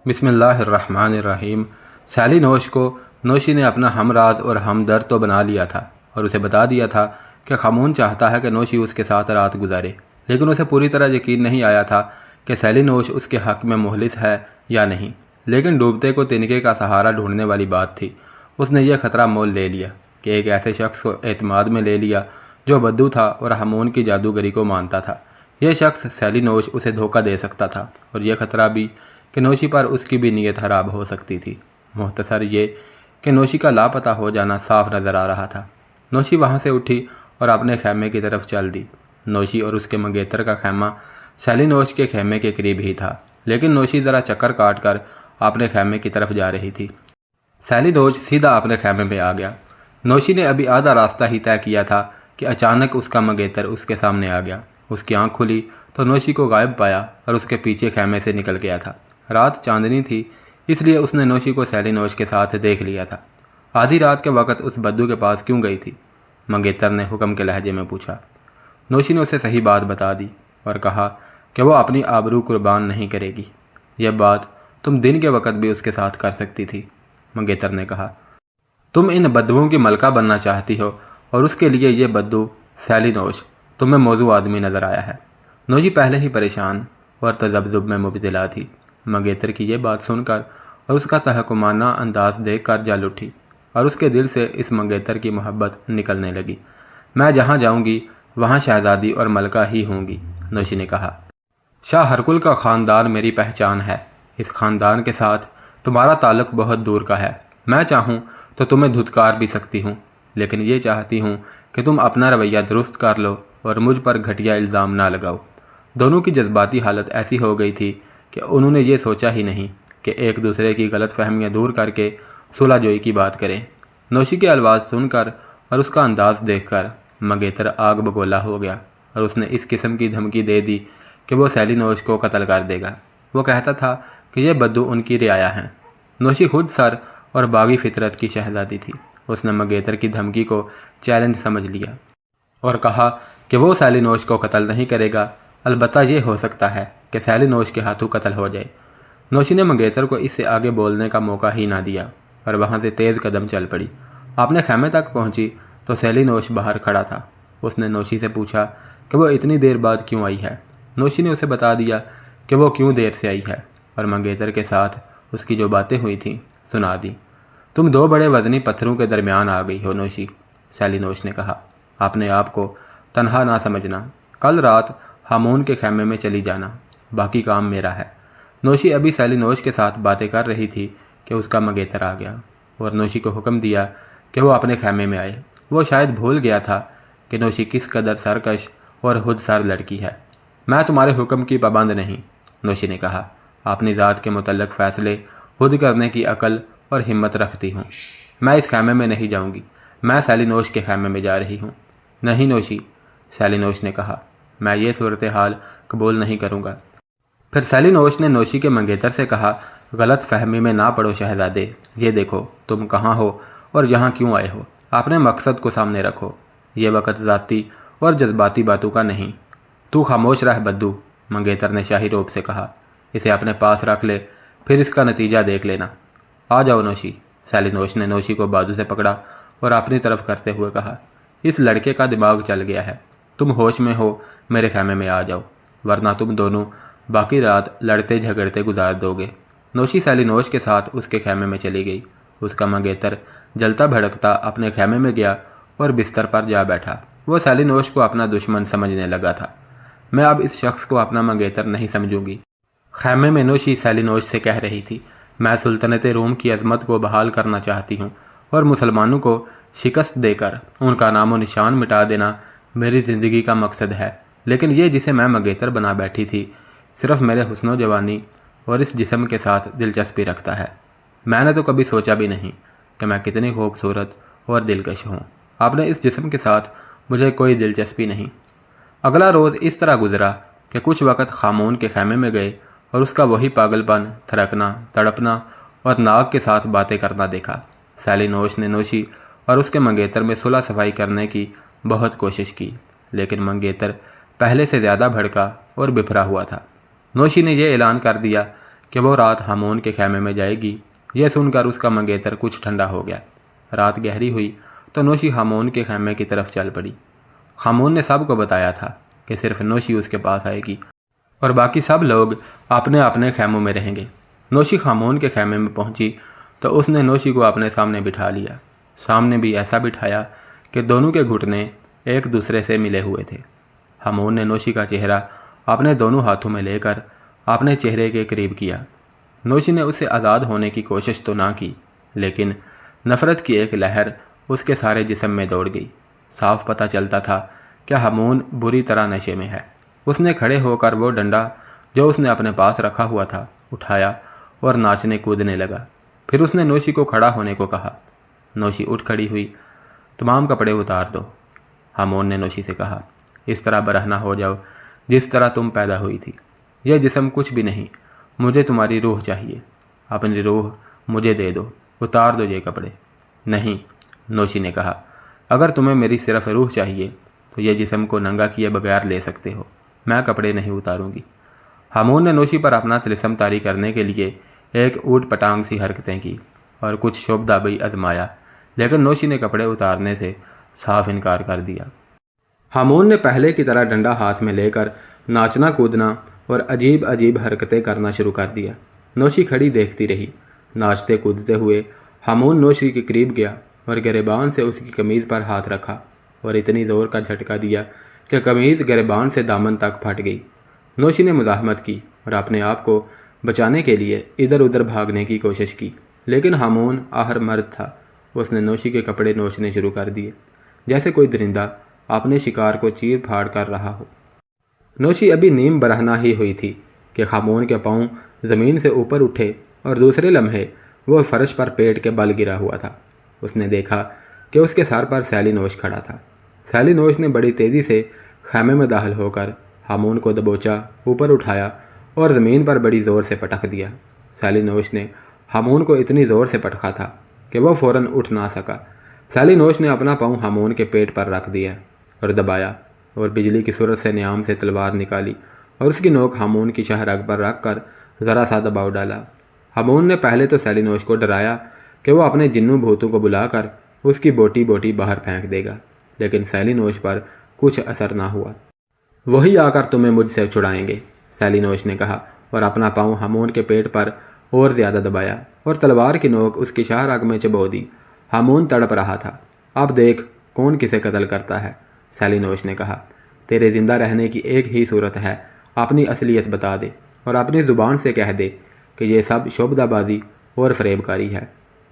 بسم اللہ الرحمن الرحیم۔ سیلی نوش کو نوشی نے اپنا ہمراز اور ہمدرد تو بنا لیا تھا اور اسے بتا دیا تھا کہ خامون چاہتا ہے کہ نوشی اس کے ساتھ رات گزارے، لیکن اسے پوری طرح یقین نہیں آیا تھا کہ سیلی نوش اس کے حق میں مخلص ہے یا نہیں۔ لیکن ڈوبتے کو تنکے کا سہارا ڈھونڈنے والی بات تھی۔ اس نے یہ خطرہ مول لے لیا کہ ایک ایسے شخص کو اعتماد میں لے لیا جو بدو تھا اور ہمون کی جادوگری کو مانتا تھا۔ یہ شخص سیلی نوش اسے دھوکہ دے سکتا تھا، اور یہ خطرہ بھی کہ نوشی پر اس کی بھی نیت خراب ہو سکتی تھی۔ مختصر یہ کہ نوشی کا لاپتہ ہو جانا صاف نظر آ رہا تھا۔ نوشی وہاں سے اٹھی اور اپنے خیمے کی طرف چل دی۔ نوشی اور اس کے منگیتر کا خیمہ سیلی نوش کے خیمے کے قریب ہی تھا، لیکن نوشی ذرا چکر کاٹ کر اپنے خیمے کی طرف جا رہی تھی۔ سیلی نوش سیدھا اپنے خیمے میں آ گیا۔ نوشی نے ابھی آدھا راستہ ہی طے کیا تھا کہ اچانک اس کا منگیتر اس کے سامنے آ گیا۔ اس کی آنکھ کھلی تو نوشی کو غائب پایا اور اس کے پیچھے خیمے سے نکل گیا تھا۔ رات چاندنی تھی، اس لیے اس نے نوشی کو سیلی نوش کے ساتھ دیکھ لیا تھا۔ آدھی رات کے وقت اس بدو کے پاس کیوں گئی تھی؟ منگیتر نے حکم کے لہجے میں پوچھا۔ نوشی نے اسے صحیح بات بتا دی اور کہا کہ وہ اپنی آبرو قربان نہیں کرے گی۔ یہ بات تم دن کے وقت بھی اس کے ساتھ کر سکتی تھی۔ منگیتر نے کہا، تم ان بدوؤں کی ملکہ بننا چاہتی ہو اور اس کے لیے یہ بدو سیلی نوش تمہیں موزوں آدمی نظر آیا ہے۔ نوشی پہلے ہی پریشان اور تذبذب میں مبتلا تھی۔ منگیتر کی یہ بات سن کر اور اس کا تحکمانہ انداز دیکھ کر جل اٹھی اور اس کے دل سے اس منگیتر کی محبت نکلنے لگی۔ میں جہاں جاؤں گی وہاں شہزادی اور ملکہ ہی ہوں گی، نوشی نے کہا۔ شاہ ہرکل کا خاندان میری پہچان ہے۔ اس خاندان کے ساتھ تمہارا تعلق بہت دور کا ہے۔ میں چاہوں تو تمہیں دھتکار بھی سکتی ہوں، لیکن یہ چاہتی ہوں کہ تم اپنا رویہ درست کر لو اور مجھ پر گھٹیا الزام نہ لگاؤ۔ دونوں کی جذباتی حالت ایسی ہو گئی تھی کہ انہوں نے یہ سوچا ہی نہیں کہ ایک دوسرے کی غلط فہمیاں دور کر کے صلح جوئی کی بات کریں۔ نوشی کی الفاظ سن کر اور اس کا انداز دیکھ کر منگیتر آگ بگولا ہو گیا اور اس نے اس قسم کی دھمکی دے دی کہ وہ سیلی نوش کو قتل کر دے گا۔ وہ کہتا تھا کہ یہ بدو ان کی رعایا ہیں۔ نوشی خود سر اور باغی فطرت کی شہزادی تھی۔ اس نے منگیتر کی دھمکی کو چیلنج سمجھ لیا اور کہا کہ وہ سیلی نوش کو قتل نہیں کرے گا، البتہ یہ ہو سکتا ہے کہ سیلی نوش کے ہاتھوں قتل ہو جائے۔ نوشی نے منگیتر کو اس سے آگے بولنے کا موقع ہی نہ دیا اور وہاں سے تیز قدم چل پڑی۔ اپنے خیمے تک پہنچی تو سیلی نوش باہر کھڑا تھا۔ اس نے نوشی سے پوچھا کہ وہ اتنی دیر بعد کیوں آئی ہے۔ نوشی نے اسے بتا دیا کہ وہ کیوں دیر سے آئی ہے اور منگیتر کے ساتھ اس کی جو باتیں ہوئی تھیں سنا دی۔ تم دو بڑے وزنی پتھروں کے درمیان آ گئی ہو نوشی، سیلی نوش نے کہا۔ اپنے آپ کو تنہا نہ سمجھنا، کل رات ہامون کے خیمے میں چلی جانا، باقی کام میرا ہے۔ نوشی ابھی سیلی نوش کے ساتھ باتیں کر رہی تھی کہ اس کا منگیتر آ گیا اور نوشی کو حکم دیا کہ وہ اپنے خیمے میں آئے۔ وہ شاید بھول گیا تھا کہ نوشی کس قدر سرکش اور خود سر لڑکی ہے۔ میں تمہارے حکم کی پابند نہیں، نوشی نے کہا۔ اپنی ذات کے متعلق فیصلے خود کرنے کی عقل اور ہمت رکھتی ہوں۔ میں اس خیمے میں نہیں جاؤں گی، میں سیلی نوش کے خیمے میں جا رہی ہوں۔ نہیں نوشی، سیلی نوش نے کہا، میں یہ صورتحال قبول نہیں کروں گا۔ پھر سیلی نوش نے نوشی کے منگیتر سے کہا، غلط فہمی میں نہ پڑو شہزادے، یہ دیکھو تم کہاں ہو اور یہاں کیوں آئے ہو۔ اپنے مقصد کو سامنے رکھو، یہ وقت ذاتی اور جذباتی باتوں کا نہیں۔ تو خاموش رہ بدو، منگیتر نے شاہی روب سے کہا، اسے اپنے پاس رکھ لے، پھر اس کا نتیجہ دیکھ لینا۔ آ جاؤ نوشی، سیلی نوش نے نوشی کو بازو سے پکڑا اور اپنی طرف کرتے ہوئے کہا، اس لڑکے کا دماغ چل گیا ہے، تم ہوش میں ہو میرے خیمے میں آ جاؤ، ورنہ تم دونوں باقی رات لڑتے جھگڑتے گزار دو گے۔ نوشی سیلی نوش کے ساتھ اس کے خیمے میں چلی گئی۔ اس کا منگیتر جلتا بھڑکتا اپنے خیمے میں گیا اور بستر پر جا بیٹھا۔ وہ سیلی نوش کو اپنا دشمن سمجھنے لگا تھا۔ میں اب اس شخص کو اپنا منگیتر نہیں سمجھوں گی۔ خیمے میں نوشی سیلی نوش سے کہہ رہی تھی، میں سلطنت روم کی عظمت کو بحال کرنا چاہتی ہوں اور مسلمانوں کو شکست دے کر ان کا نام و نشان مٹا دینا میری زندگی کا مقصد ہے۔ لیکن یہ جسے میں منگیتر بنا بیٹھی تھی صرف میرے حسن و جوانی اور اس جسم کے ساتھ دلچسپی رکھتا ہے۔ میں نے تو کبھی سوچا بھی نہیں کہ میں کتنی خوبصورت اور دلکش ہوں۔ اپنے اس جسم کے ساتھ مجھے کوئی دلچسپی نہیں۔ اگلا روز اس طرح گزرا کہ کچھ وقت خامون کے خیمے میں گئے اور اس کا وہی پاگل پن، تھرکنا، تڑپنا اور ناگ کے ساتھ باتیں کرنا دیکھا۔ سیلی نوش نے نوشی اور اس کے منگیتر میں صلح صفائی کرنے کی بہت کوشش کی، لیکن منگیتر پہلے سے زیادہ بھڑکا اور بفرا ہوا تھا۔ نوشی نے یہ اعلان کر دیا کہ وہ رات ہامون کے خیمے میں جائے گی، یہ سن کر اس کا منگیتر کچھ ٹھنڈا ہو گیا۔ رات گہری ہوئی تو نوشی ہامون کے خیمے کی طرف چل پڑی۔ ہامون نے سب کو بتایا تھا کہ صرف نوشی اس کے پاس آئے گی اور باقی سب لوگ اپنے اپنے خیموں میں رہیں گے۔ نوشی ہامون کے خیمے میں پہنچی تو اس نے نوشی کو اپنے سامنے بٹھا لیا، سامنے بھی ایسا بٹھایا کہ دونوں کے گھٹنے ایک دوسرے سے ملے ہوئے تھے۔ ہامون نے نوشی کا چہرہ اپنے دونوں ہاتھوں میں لے کر اپنے چہرے کے قریب کیا۔ نوشی نے اس سے آزاد ہونے کی کوشش تو نہ کی، لیکن نفرت کی ایک لہر اس کے سارے جسم میں دوڑ گئی۔ صاف پتہ چلتا تھا کہ ہامون بری طرح نشے میں ہے۔ اس نے کھڑے ہو کر وہ ڈنڈا جو اس نے اپنے پاس رکھا ہوا تھا اٹھایا اور ناچنے کودنے لگا۔ پھر اس نے نوشی کو کھڑا ہونے کو کہا۔ نوشی اٹھ کھڑی ہوئی۔ تمام کپڑے اتار دو، ہامون نے نوشی سے کہا۔ اس طرح برہنہ ہو جاؤ جس طرح تم پیدا ہوئی تھی۔ یہ جسم کچھ بھی نہیں، مجھے تمہاری روح چاہیے۔ اپنی روح مجھے دے دو، اتار دو یہ کپڑے۔ نہیں، نوشی نے کہا، اگر تمہیں میری صرف روح چاہیے تو یہ جسم کو ننگا کیے بغیر لے سکتے ہو، میں کپڑے نہیں اتاروں گی۔ ہامون نے نوشی پر اپنا طلسم طاری کرنے کے لیے ایک اوٹ پٹانگ سی حرکتیں کی اور کچھ شوبدہ بھی آزمایا، لیکن نوشی نے کپڑے اتارنے سے صاف انکار کر دیا۔ ہامون نے پہلے کی طرح ڈنڈا ہاتھ میں لے کر ناچنا کودنا اور عجیب عجیب حرکتیں کرنا شروع کر دیا۔ نوشی کھڑی دیکھتی رہی۔ ناچتے کودتے ہوئے ہامون نوشی کے قریب گیا اور گریبان سے اس کی قمیض پر ہاتھ رکھا اور اتنی زور کا جھٹکا دیا کہ قمیض گریبان سے دامن تک پھٹ گئی۔ نوشی نے مزاحمت کی اور اپنے آپ کو بچانے کے لیے ادھر ادھر بھاگنے کی کوشش کی، لیکن ہامون آخر مرد تھا۔ اس نے نوشی کے کپڑے نوچنے شروع کر دیے جیسے کوئی درندہ اپنے شکار کو چیر پھاڑ کر رہا ہو۔ نوشی ابھی نیم برہنہ ہی ہوئی تھی کہ ہامون کے پاؤں زمین سے اوپر اٹھے اور دوسرے لمحے وہ فرش پر پیٹ کے بل گرا ہوا تھا۔ اس نے دیکھا کہ اس کے سر پر سیلی نوش کھڑا تھا۔ سیلی نوش نے بڑی تیزی سے خیمے میں داخل ہو کر ہامون کو دبوچا، اوپر اٹھایا اور زمین پر بڑی زور سے پٹک دیا۔ سیلی نوش نے ہامون کو اتنی زور سے پٹکا تھا کہ وہ فوراً اٹھ نہ سکا۔ سیلی نوش نے اپنا پاؤں ہامون کے پیٹ پر رکھ دیا اور دبایا اور بجلی کی صورت سے نیام سے تلوار نکالی اور اس کی نوک ہامون کی شاہ رگ پر رکھ کر ذرا سا دباؤ ڈالا۔ ہامون نے پہلے تو سیلی نوش کو ڈرایا کہ وہ اپنے جنوں بھوتوں کو بلا کر اس کی بوٹی بوٹی باہر پھینک دے گا، لیکن سیلی نوش پر کچھ اثر نہ ہوا۔ وہی آ کر تمہیں مجھ سے چھڑائیں گے، سیلی نوش نے کہا اور اپنا پاؤں ہامون کے پیٹ پر اور زیادہ دبایا اور تلوار کی نوک اس کی شاہ رگ میں چبو دی۔ ہامون تڑپ رہا تھا۔ اب دیکھ کون کسے قتل کرتا ہے، سیلی نوش نے کہا۔ تیرے زندہ رہنے کی ایک ہی صورت ہے، اپنی اصلیت بتا دے اور اپنی زبان سے کہہ دے کہ یہ سب شعبدہ بازی اور فریب کاری ہے۔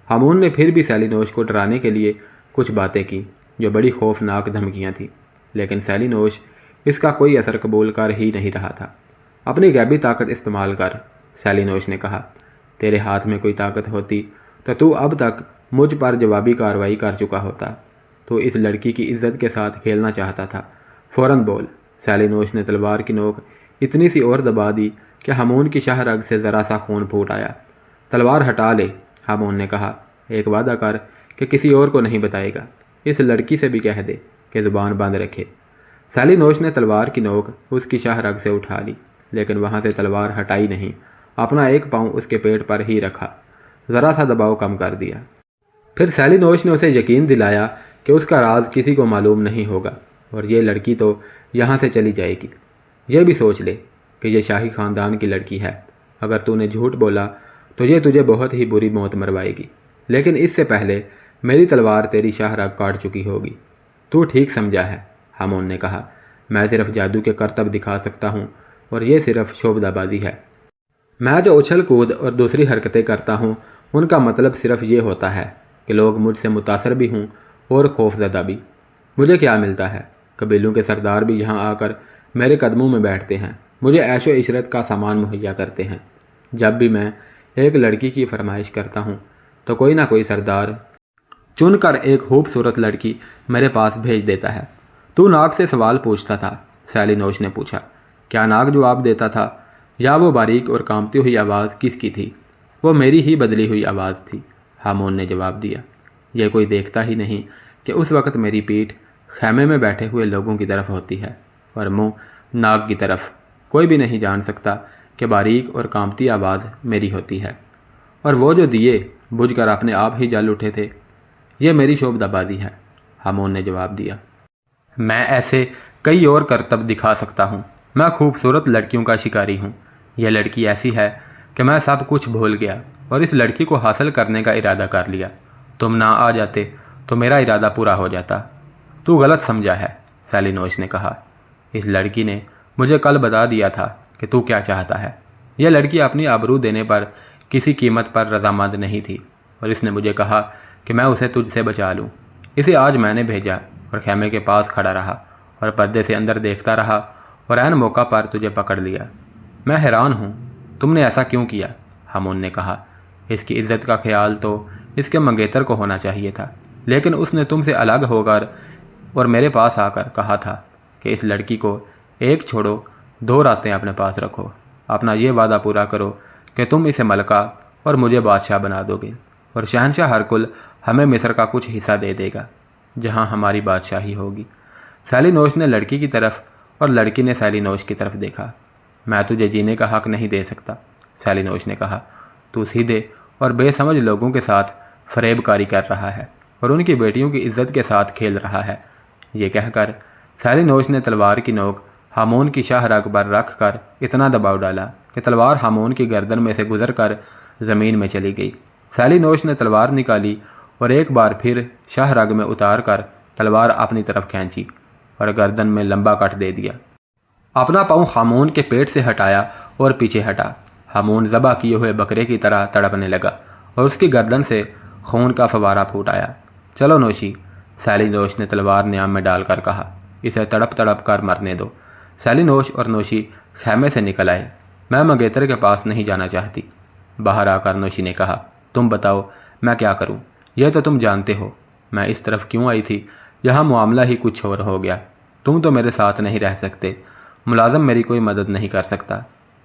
ہامون نے پھر بھی سیلی نوش کو ڈرانے کے لیے کچھ باتیں کی جو بڑی خوفناک دھمکیاں تھیں، لیکن سیلی نوش اس کا کوئی اثر قبول کر ہی نہیں رہا تھا۔ اپنی غیبی طاقت استعمال کر، سیلی نوش نے کہا۔ تیرے ہاتھ میں کوئی طاقت ہوتی تو اب تک مجھ پر جوابی کارروائی کر چکا ہوتا۔ تو اس لڑکی کی عزت کے ساتھ کھیلنا چاہتا تھا، فوراً بول۔ سیلی نوش نے تلوار کی نوک اتنی سی اور دبا دی کہ ہامون کی شاہ رگ سے ذرا سا خون پھوٹ آیا۔ تلوار ہٹا لے، ہامون نے کہا۔ ایک وعدہ کر کہ کسی اور کو نہیں بتائے گا، اس لڑکی سے بھی کہہ دے کہ زبان بند رکھے۔ سیلی نوش نے تلوار کی نوک اس کی شاہ رگ سے اٹھا لی، لیکن وہاں سے تلوار ہٹائی نہیں، اپنا ایک پاؤں اس کے پیٹ پر ہی رکھا، ذرا سا دباؤ کم کر دیا۔ پھر سیلی نوش نے اسے یقین دلایا کہ اس کا راز کسی کو معلوم نہیں ہوگا اور یہ لڑکی تو یہاں سے چلی جائے گی۔ یہ بھی سوچ لے کہ یہ شاہی خاندان کی لڑکی ہے، اگر تو نے جھوٹ بولا تو یہ تجھے بہت ہی بری موت مروائے گی، لیکن اس سے پہلے میری تلوار تیری شاہ رگ کاٹ چکی ہوگی۔ تو ٹھیک سمجھا ہے، ہامون نے کہا۔ میں صرف جادو کے کرتب دکھا سکتا ہوں اور یہ صرف شعبدہ بازی ہے۔ میں جو اچھل کود اور دوسری حرکتیں کرتا ہوں ان کا مطلب صرف یہ ہوتا ہے کہ لوگ مجھ سے متاثر بھی ہوں اور خوف زدہ بھی۔ مجھے کیا ملتا ہے؟ قبیلوں کے سردار بھی یہاں آ کر میرے قدموں میں بیٹھتے ہیں، مجھے عیش و عشرت کا سامان مہیا کرتے ہیں۔ جب بھی میں ایک لڑکی کی فرمائش کرتا ہوں تو کوئی نہ کوئی سردار چن کر ایک خوبصورت لڑکی میرے پاس بھیج دیتا ہے۔ تو ناگ سے سوال پوچھتا تھا، سیلی نوش نے پوچھا۔ کیا ناگ جواب دیتا تھا یا وہ باریک اور کانپتی ہوئی آواز کس کی تھی؟ وہ میری ہی بدلی ہوئی آواز تھی، ہامون نے جواب دیا۔ یہ کوئی دیکھتا ہی نہیں کہ اس وقت میری پیٹھ خیمے میں بیٹھے ہوئے لوگوں کی طرف ہوتی ہے اور منہ ناگ کی طرف۔ کوئی بھی نہیں جان سکتا کہ باریک اور کانپتی آواز میری ہوتی ہے، اور وہ جو دیے بجھ کر اپنے آپ ہی جل اٹھے تھے، یہ میری شعبدہ بازی ہے۔ ہامون نے جواب دیا، میں ایسے کئی اور کرتب دکھا سکتا ہوں۔ میں خوبصورت لڑکیوں کا شکاری ہوں۔ یہ لڑکی ایسی ہے کہ میں سب کچھ بھول گیا اور اس لڑکی کو حاصل کرنے کا ارادہ کر لیا۔ تم نہ آ جاتے تو میرا ارادہ پورا ہو جاتا۔ تو غلط سمجھا ہے، سیلی نوش نے کہا۔ اس لڑکی نے مجھے کل بتا دیا تھا کہ تو کیا چاہتا ہے۔ یہ لڑکی اپنی آبرو دینے پر کسی قیمت پر رضامند نہیں تھی، اور اس نے مجھے کہا کہ میں اسے تجھ سے بچا لوں۔ اسے آج میں نے بھیجا اور خیمے کے پاس کھڑا رہا اور پردے سے اندر دیکھتا رہا اور عین موقع پر تجھے پکڑ لیا۔ میں حیران ہوں، تم نے ایسا کیوں کیا؟ ہامون نے کہا۔ اس کی عزت کا خیال تو اس کے منگیتر کو ہونا چاہیے تھا، لیکن اس نے تم سے الگ ہو کر اور میرے پاس آ کر کہا تھا کہ اس لڑکی کو ایک چھوڑو، 2 راتیں اپنے پاس رکھو۔ اپنا یہ وعدہ پورا کرو کہ تم اسے ملکہ اور مجھے بادشاہ بنا دو گے، اور شہنشاہ ہرکل ہمیں مصر کا کچھ حصہ دے دے گا جہاں ہماری بادشاہی ہوگی۔ سیلی نوش نے لڑکی کی طرف اور لڑکی نے سیلی نوش کی طرف دیکھا۔ میں تجھے جینے کا حق نہیں دے سکتا، سیلی نوش نے کہا۔ تو سیدھے اور بے سمجھ لوگوں کے ساتھ فریب کاری کر رہا ہے اور ان کی بیٹیوں کی عزت کے ساتھ کھیل رہا ہے۔ یہ کہہ کر سیلی نوش نے تلوار کی نوک ہامون کی شاہ رگ پر رکھ کر اتنا دباؤ ڈالا کہ تلوار ہامون کی گردن میں سے گزر کر زمین میں چلی گئی۔ سیلی نوش نے تلوار نکالی اور ایک بار پھر شاہ رگ میں اتار کر تلوار اپنی طرف کھینچی اور گردن میں لمبا کٹ دے دیا۔ اپنا پاؤں ہامون کے پیٹ سے ہٹایا اور پیچھے ہٹا۔ ہامون ذبح کیے ہوئے بکرے کی طرح تڑپنے لگا اور اس کی گردن سے خون کا فوارہ پھوٹ آیا۔ چلو نوشی، سیلی نوش نے تلوار نیام میں ڈال کر کہا، اسے تڑپ تڑپ کر مرنے دو۔ سیلی نوش اور نوشی خیمے سے نکل آئے۔ میں منگیتر کے پاس نہیں جانا چاہتی، باہر آ کر نوشی نے کہا۔ تم بتاؤ میں کیا کروں؟ یہ تو تم جانتے ہو میں اس طرف کیوں آئی تھی۔ یہاں معاملہ ہی کچھ اور ہو گیا۔ تم تو میرے ساتھ نہیں رہ سکتے، ملازم میری کوئی مدد نہیں کر سکتا۔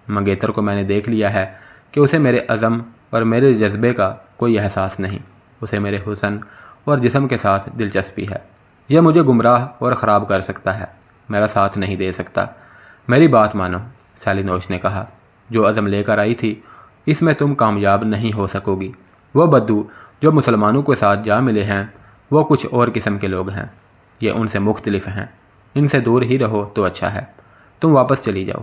منگیتر کو میں نے دیکھ لیا ہے کہ اسے میرے عزم اور میرے جذبے کا کوئی احساس نہیں۔ اسے میرے حسن اور جسم کے ساتھ دلچسپی ہے۔ یہ مجھے گمراہ اور خراب کر سکتا ہے، میرا ساتھ نہیں دے سکتا۔ میری بات مانو، سیلی نوش نے کہا۔ جو عزم لے کر آئی تھی اس میں تم کامیاب نہیں ہو سکو گی۔ وہ بدو جو مسلمانوں کے ساتھ جا ملے ہیں وہ کچھ اور قسم کے لوگ ہیں، یہ ان سے مختلف ہیں۔ ان سے دور ہی رہو تو اچھا ہے۔ تم واپس چلی جاؤ۔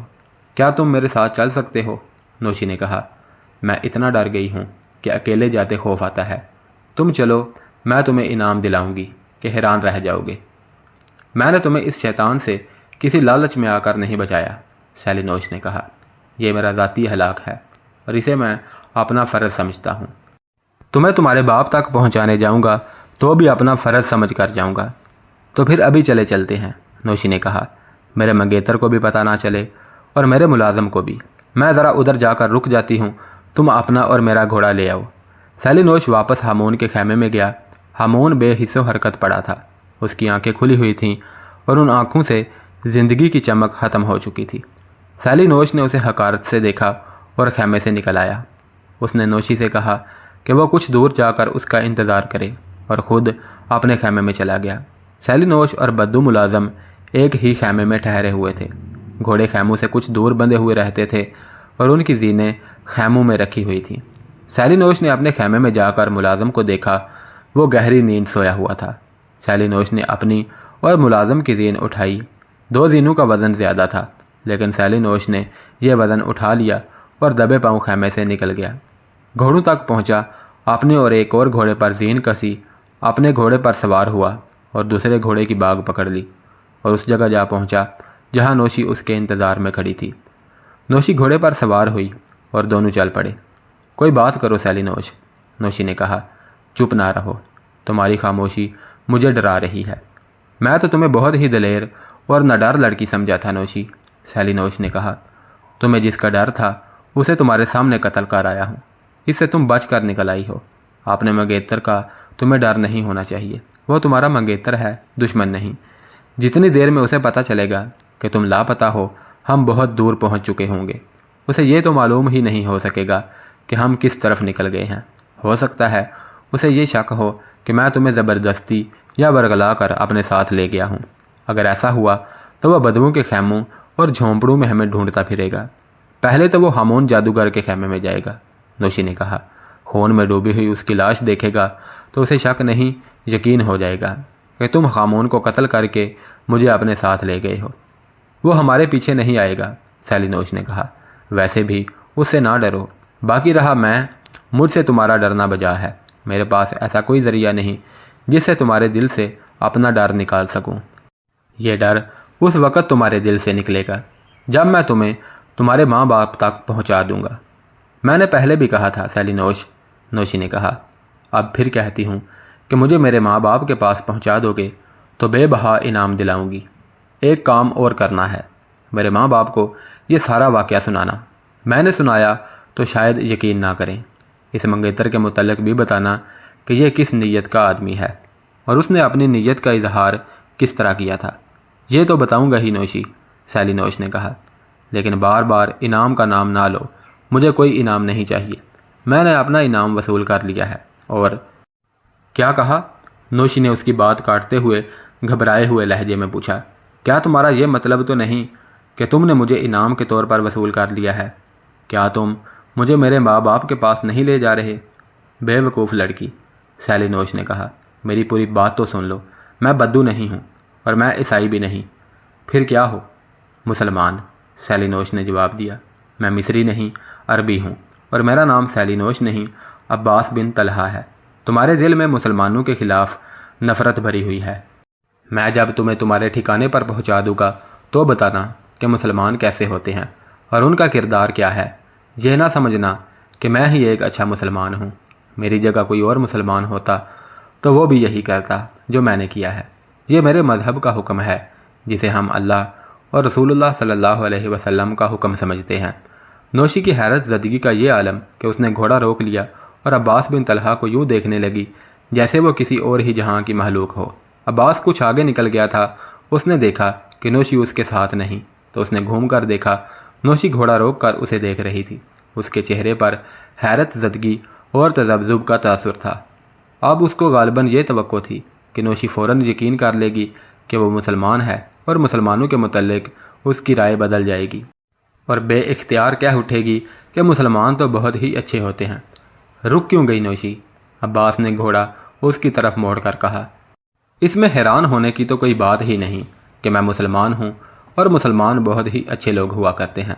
کیا تم میرے ساتھ چل سکتے ہو؟ نوشی نے کہا۔ میں اتنا ڈر گئی ہوں کہ اکیلے جاتے خوف آتا ہے۔ تم چلو، میں تمہیں انعام دلاؤں گی کہ حیران رہ جاؤ گے۔ میں نے تمہیں اس شیطان سے کسی لالچ میں آ کر نہیں بچایا، سیلی نوش نے کہا۔ یہ میرا ذاتی ہلاک ہے اور اسے میں اپنا فرض سمجھتا ہوں۔ تمہیں تمہارے باپ تک پہنچانے جاؤں گا تو بھی اپنا فرض سمجھ کر جاؤں گا۔ تو پھر ابھی چلتے ہیں، نوشی نے کہا۔ میرے منگیتر کو بھی پتہ نہ چلے اور میرے ملازم کو بھی۔ میں ذرا ادھر جا کر رک جاتی ہوں، تم اپنا اور میرا گھوڑا لے آؤ۔ سیلی نوش واپس ہامون کے خیمے میں گیا۔ ہامون بے حس و حرکت پڑا تھا۔ اس کی آنکھیں کھلی ہوئی تھیں اور ان آنکھوں سے زندگی کی چمک ختم ہو چکی تھی۔ سیلی نوش نے اسے حقارت سے دیکھا اور خیمے سے نکل آیا۔ اس نے نوشی سے کہا کہ وہ کچھ دور جا کر اس کا انتظار کرے اور خود اپنے خیمے میں چلا گیا۔ سیلی نوش اور بدو ملازم ایک ہی خیمے میں ٹھہرے ہوئے تھے۔ گھوڑے خیموں سے کچھ دور بندھے ہوئے رہتے تھے اور ان کی زینیں خیموں میں رکھی ہوئی تھیں۔ سیلی نوش نے اپنے خیمے میں جا کر ملازم کو دیکھا، وہ گہری نیند سویا ہوا تھا۔ سیلی نوش نے اپنی اور ملازم کی زین اٹھائی۔ 2 زینوں کا وزن زیادہ تھا، لیکن سیلی نوش نے یہ وزن اٹھا لیا اور دبے پاؤں خیمے سے نکل گیا۔ گھوڑوں تک پہنچا، اپنے اور ایک اور گھوڑے پر زین کسی، اپنے گھوڑے پر سوار ہوا اور دوسرے گھوڑے کی باگ پکڑ لی اور اس جگہ جا پہنچا جہاں نوشی اس کے انتظار میں کھڑی تھی۔ نوشی گھوڑے پر سوار ہوئی اور دونوں چل پڑے۔ کوئی بات کرو سیلی نوش، نوشی نے کہا۔ چپ نہ رہو، تمہاری خاموشی مجھے ڈرا رہی ہے۔ میں تو تمہیں بہت ہی دلیر اور نڈر لڑکی سمجھا تھا نوشی، سیلی نوش نے کہا۔ تمہیں جس کا ڈر تھا اسے تمہارے سامنے قتل کر آیا ہوں، اس سے تم بچ کر نکل آئی ہو۔ اپنے منگیتر کا تمہیں ڈر نہیں ہونا چاہیے، وہ تمہارا منگیتر ہے، دشمن نہیں۔ جتنی دیر میں اسے پتہ چلے گا کہ تم لاپتہ ہو ہم بہت دور پہنچ چکے ہوں گے۔ اسے یہ تو معلوم ہی نہیں ہو سکے گا کہ ہم کس طرف نکل گئے ہیں۔ ہو سکتا ہے اسے یہ شک ہو کہ میں تمہیں زبردستی یا ورگلا کر اپنے ساتھ لے گیا ہوں۔ اگر ایسا ہوا تو وہ بدوؤں کے خیموں اور جھونپڑوں میں ہمیں ڈھونڈتا پھرے گا۔ پہلے تو وہ ہامون جادوگر کے خیمے میں جائے گا، نوشی نے کہا۔ خون میں ڈوبی ہوئی اس کی لاش دیکھے گا تو اسے شک نہیں یقین ہو جائے گا کہ تم ہامون کو قتل کر کے مجھے اپنے ساتھ لے گئے ہو۔ وہ ہمارے پیچھے نہیں آئے گا، سیلینوش نے کہا۔ ویسے بھی اس سے نہ ڈرو، باقی رہا مجھ سے تمہارا ڈرنا بجا ہے۔ میرے پاس ایسا کوئی ذریعہ نہیں جس سے تمہارے دل سے اپنا ڈر نکال سکوں۔ یہ ڈر اس وقت تمہارے دل سے نکلے گا جب میں تمہیں تمہارے ماں باپ تک پہنچا دوں گا۔ میں نے پہلے بھی کہا تھا سیلینوش، نوشی نے کہا۔ اب پھر کہتی ہوں کہ مجھے میرے ماں باپ کے پاس پہنچا دو گے تو بے بہا انعام دلاؤں گی۔ ایک کام اور کرنا ہے، میرے ماں باپ کو یہ سارا واقعہ سنانا۔ میں نے سنایا تو شاید یقین نہ کریں۔ اس منگیتر کے متعلق بھی بتانا کہ یہ کس نیت کا آدمی ہے اور اس نے اپنی نیت کا اظہار کس طرح کیا تھا۔ یہ تو بتاؤں گا ہی نوشی، سیلینوش نے کہا، لیکن بار بار انعام کا نام نہ لو۔ مجھے کوئی انعام نہیں چاہیے، میں نے اپنا انعام وصول کر لیا ہے۔ اور کیا کہا؟ نوشی نے اس کی بات کاٹتے ہوئے گھبرائے ہوئے لہجے میں پوچھا۔ کیا تمہارا یہ مطلب تو نہیں کہ تم نے مجھے انعام کے طور پر وصول کر لیا ہے؟ کیا تم مجھے میرے ماں باپ کے پاس نہیں لے جا رہے؟ بے وقوف لڑکی، سیلینوش نے کہا، میری پوری بات تو سن لو۔ میں بدو نہیں ہوں اور میں عیسائی بھی نہیں۔ پھر کیا ہو؟ مسلمان، سیلینوش نے جواب دیا۔ میں مصری نہیں، عربی ہوں، اور میرا نام سیلینوش نہیں عباس بن طلحہ ہے۔ تمہارے دل میں مسلمانوں کے خلاف نفرت بھری ہوئی ہے۔ میں جب تمہیں تمہارے ٹھکانے پر پہنچا دوں گا تو بتانا کہ مسلمان کیسے ہوتے ہیں اور ان کا کردار کیا ہے۔ یہ نہ سمجھنا کہ میں ہی ایک اچھا مسلمان ہوں۔ میری جگہ کوئی اور مسلمان ہوتا تو وہ بھی یہی کرتا جو میں نے کیا ہے۔ یہ میرے مذہب کا حکم ہے جسے ہم اللہ اور رسول اللہ صلی اللہ علیہ وسلم کا حکم سمجھتے ہیں۔ نوشی کی حیرت زدگی کا یہ عالم کہ اس نے گھوڑا روک لیا اور عباس بن طلحہ کو یوں دیکھنے لگی جیسے وہ کسی اور ہی جہاں کی مخلوق ہو۔ عباس کچھ آگے نکل گیا تھا۔ اس نے دیکھا کہ نوشی اس کے ساتھ نہیں تو اس نے گھوم کر دیکھا۔ نوشی گھوڑا روک کر اسے دیکھ رہی تھی۔ اس کے چہرے پر حیرت زدگی اور تذبذب کا تاثر تھا۔ اب اس کو غالباً یہ توقع تھی کہ نوشی فوراً یقین کر لے گی کہ وہ مسلمان ہے اور مسلمانوں کے متعلق اس کی رائے بدل جائے گی اور بے اختیار کہہ اٹھے گی کہ مسلمان تو بہت ہی اچھے ہوتے ہیں۔ رک کیوں گئی نوشی؟ عباس نے گھوڑا اس کی طرف موڑ کر کہا۔ اس میں حیران ہونے کی تو کوئی بات ہی نہیں کہ میں مسلمان ہوں اور مسلمان بہت ہی اچھے لوگ ہوا کرتے ہیں۔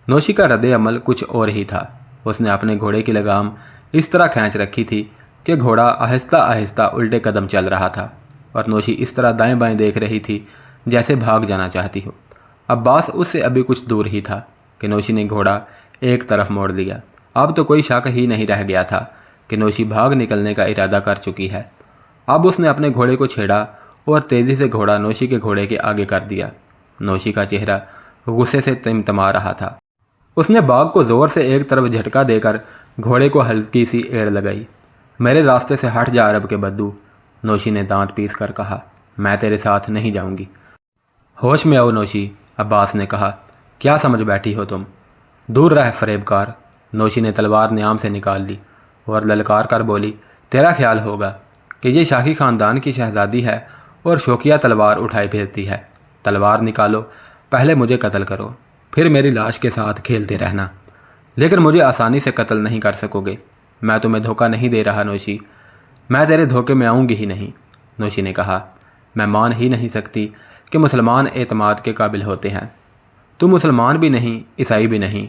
نوشی کا رد عمل کچھ اور ہی تھا۔ اس نے اپنے گھوڑے کی لگام اس طرح کھینچ رکھی تھی کہ گھوڑا آہستہ آہستہ الٹے قدم چل رہا تھا اور نوشی اس طرح دائیں بائیں دیکھ رہی تھی جیسے بھاگ جانا چاہتی ہو۔ عباس اس سے ابھی کچھ دور ہی تھا کہ نوشی نے گھوڑا ایک طرف موڑ لیا۔ اب تو کوئی شک ہی نہیں رہ گیا تھا کہ نوشی بھاگ نکلنے کا ارادہ کر چکی ہے۔ اب اس نے اپنے گھوڑے کو چھیڑا اور تیزی سے گھوڑا نوشی کے گھوڑے کے آگے کر دیا۔ نوشی کا چہرہ غصے سے تمتما رہا تھا۔ اس نے باغ کو زور سے ایک طرف جھٹکا دے کر گھوڑے کو ہلکی سی ایڑ لگائی۔ میرے راستے سے ہٹ جا عرب کے بدو، نوشی نے دانت پیس کر کہا، میں تیرے ساتھ نہیں جاؤں گی۔ ہوش میں آؤ نوشی، عباس نے کہا، کیا سمجھ بیٹھی ہو تم؟ دور رہ فریب کار۔ نوشی نے تلوار نیام سے نکال لی اور للکار کر بولی، تیرا خیال ہوگا کہ یہ شاہی خاندان کی شہزادی ہے اور شوقیہ تلوار اٹھائے پھرتی ہے۔ تلوار نکالو، پہلے مجھے قتل کرو، پھر میری لاش کے ساتھ کھیلتے رہنا، لیکن مجھے آسانی سے قتل نہیں کر سکو گے۔ میں تمہیں دھوکہ نہیں دے رہا نوشی، میں تیرے دھوکے میں آؤں گی ہی نہیں۔ نوشی نے کہا، میں مان ہی نہیں سکتی کہ مسلمان اعتماد کے قابل ہوتے ہیں۔ تو مسلمان بھی نہیں، عیسائی بھی نہیں،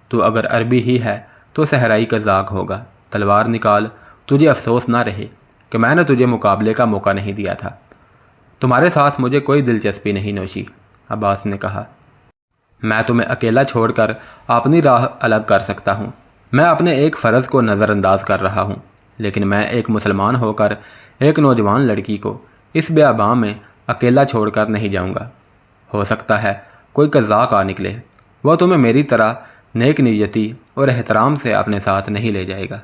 تو اگر عربی ہی ہے تو صحرائی کا ذاق ہوگا۔ تلوار نکال، تجھے افسوس نہ رہے کہ میں نے تجھے مقابلے کا موقع نہیں دیا تھا۔ تمہارے ساتھ مجھے کوئی دلچسپی نہیں نوشی، عباس نے کہا۔ میں تمہیں اکیلا چھوڑ کر اپنی راہ الگ کر سکتا ہوں۔ میں اپنے ایک فرض کو نظر انداز کر رہا ہوں، لیکن میں ایک مسلمان ہو کر ایک نوجوان لڑکی کو اس بیاباں میں اکیلا چھوڑ کر نہیں جاؤں گا۔ ہو سکتا ہے کوئی قزاق آ نکلے، وہ تمہیں میری طرح نیک نیتی اور احترام سے اپنے ساتھ نہیں لے جائے گا۔